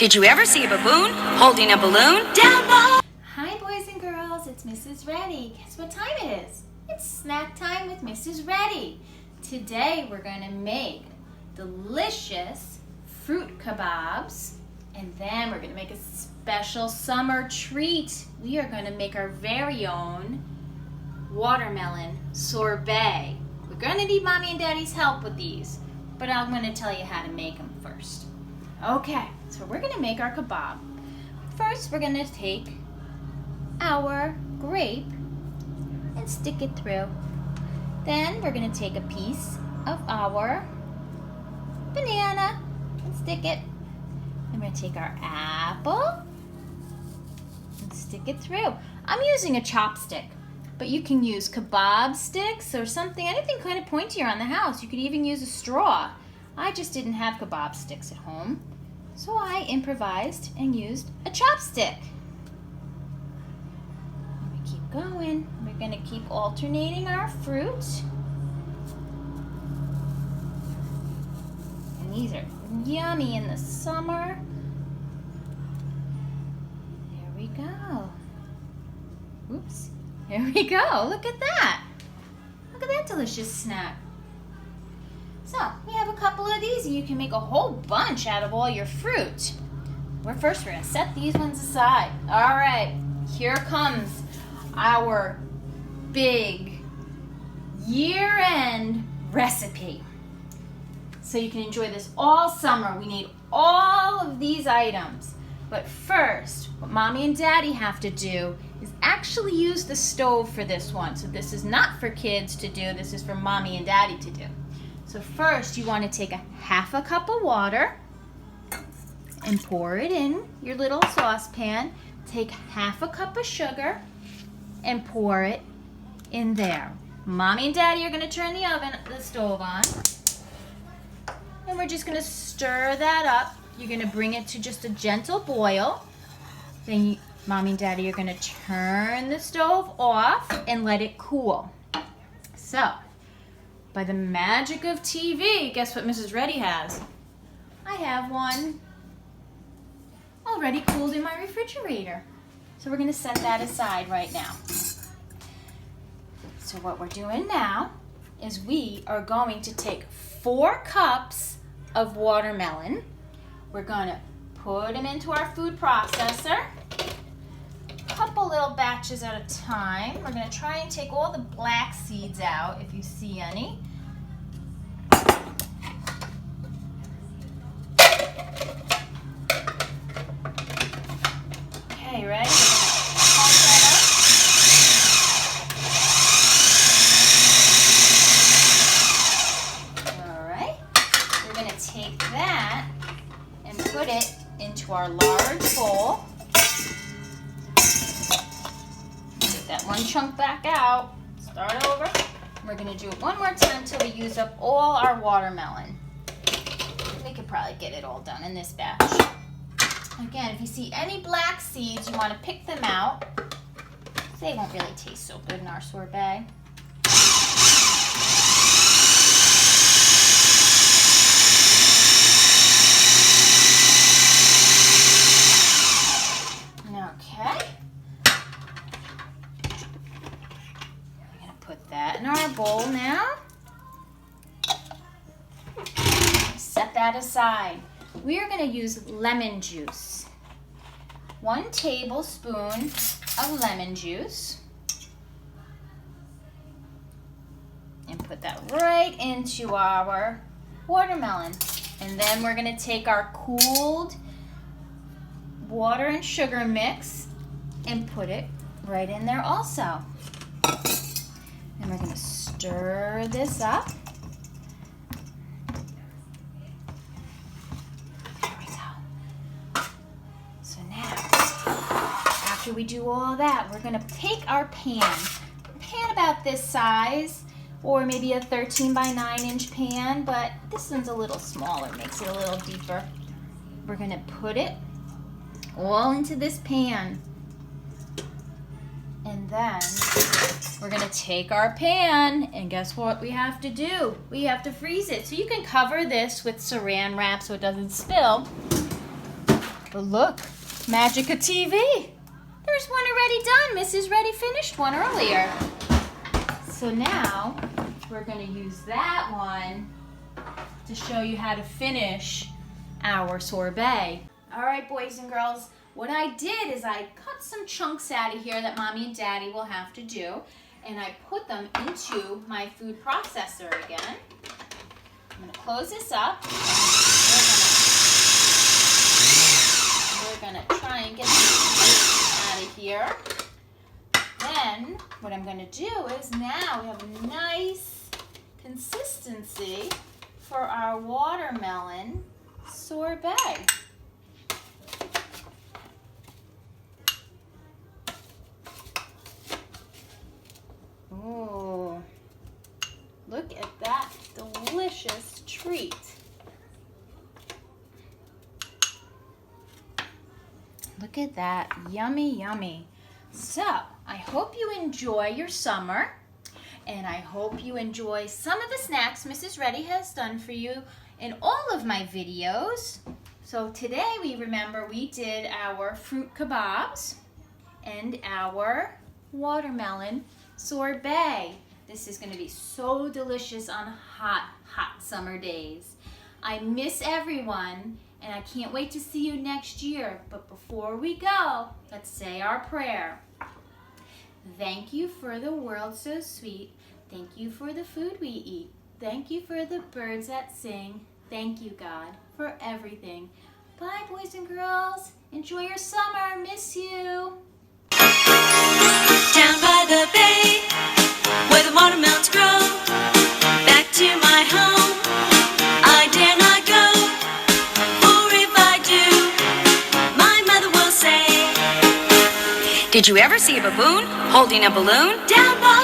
Did you ever see a baboon holding a balloon down below? Hi boys and girls, it's Mrs. Reddy. Guess what time it is? It's snack time with Mrs. Reddy. Today we're going to make delicious fruit kebabs, and then we're going to make a special summer treat. We are going to make our very own watermelon sorbet. We're going to need Mommy and Daddy's help with these, but I'm going to tell you how to make them first. Okay, so we're going to make our kebab. First, we're going to take our grape and stick it through. Then we're going to take a piece of our banana and stick it. And we're going to take our apple and stick it through. I'm using a chopstick, but you can use kebab sticks or something, anything kind of pointy around the house. You could even use a straw. I just didn't have kebab sticks at home, so I improvised and used a chopstick. And we keep going. We're going to keep alternating our fruit. And these are yummy in the summer. There we go. Oops. Here we go. Look at that. Look at that delicious snack. So, we have a couple of these, and you can make a whole bunch out of all your fruit. First, we're going to set these ones aside. All right, here comes our big year-end recipe. So you can enjoy this all summer. We need all of these items. But first, what Mommy and Daddy have to do is actually use the stove for this one. So this is not for kids to do. This is for Mommy and Daddy to do. So first, you want to take a half a cup of water and pour it in your little saucepan. Take half a cup of sugar and pour it in there. Mommy and Daddy are going to turn the stove on. And we're just going to stir that up. You're going to bring it to just a gentle boil. Then Mommy and Daddy are going to turn the stove off and let it cool. So, by the magic of TV, guess what Mrs. Reddy has? I have one already cooled in my refrigerator. So we're going to set that aside right now. So what we're doing now is we are going to take 4 cups of watermelon. We're going to put them into our food processor. A couple little batches at a time. We're going to try and take all the black seeds out if you see any. Okay, ready? Pulse that up. All right. We're going to take that and put it into our large bowl. Get that one chunk back out. Start over. We're going to do it one more time until we use up all our watermelon. We could probably get it all done in this batch. Again, if you see any black seeds, you want to pick them out. They won't really taste so good in our sorbet. Okay. We're going to put that in our bowl now. Set that aside. We are going to use lemon juice. 1 tablespoon of lemon juice. And put that right into our watermelon. And then we're going to take our cooled water and sugar mix and put it right in there also. And we're going to stir this up. After we do all that, we're going to take our pan about this size, or maybe a 13 by 9 inch pan, but this one's a little smaller, makes it a little deeper. We're going to put it all into this pan, and then we're going to take our pan, and guess what we have to do? We have to freeze it. So you can cover this with saran wrap so it doesn't spill. But look, magic of TV. There's one already done. Mrs. Reddy finished one earlier. So now we're going to use that one to show you how to finish our sorbet. All right, boys and girls, what I did is I cut some chunks out of here that Mommy and Daddy will have to do, and I put them into my food processor again. I'm going to close this up. We're going to try and get this out of here. Then what I'm going to do is now we have a nice consistency for our watermelon sorbet. Oh, look at that delicious treat. Look at that, yummy, yummy. So, I hope you enjoy your summer, and I hope you enjoy some of the snacks Mrs. Reddy has done for you in all of my videos. So today we did our fruit kebabs and our watermelon sorbet. This is going to be so delicious on hot, hot summer days. I miss everyone, and I can't wait to see you next year. But before we go, let's say our prayer. Thank you for the world so sweet. Thank you for the food we eat. Thank you for the birds that sing. Thank you, God, for everything. Bye, boys and girls. Enjoy your summer. Miss you. Down by the bay, where the watermelons grow, back to my home, I dare not go. For if I do, my mother will say, did you ever see a baboon holding a balloon down below?